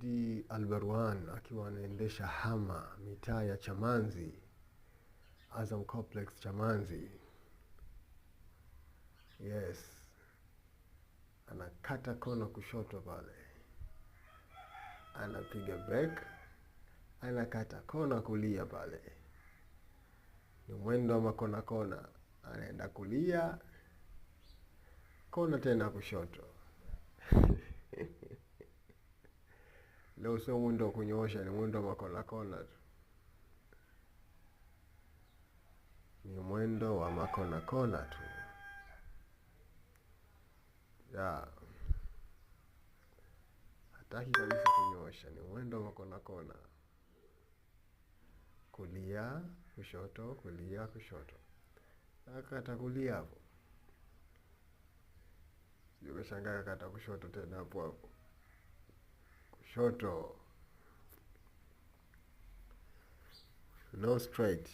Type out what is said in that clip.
Idi Albarwan akiwa anaendesha hama mitaa ya Chamanzi, Azam Complex Chamanzi. Yes. Anakata kona kushoto pale, anapiga break, anakata kona kulia pale. Ni mwendo wa makona kona, anaenda kulia, kona tena kushoto. Leo sio mwendo wa kunyoosha, ni mwendo wa makona kona tu. Ni mwendo wa makona kona tu. Ya. Hataki kabisa kunyoosha, ni mwendo wa makona kona. Kulia, kushoto, kulia, kushoto. Akata kulia hapo. Sijui kashangaa kata kushoto tena hapo hapo. Kushoto. No straight.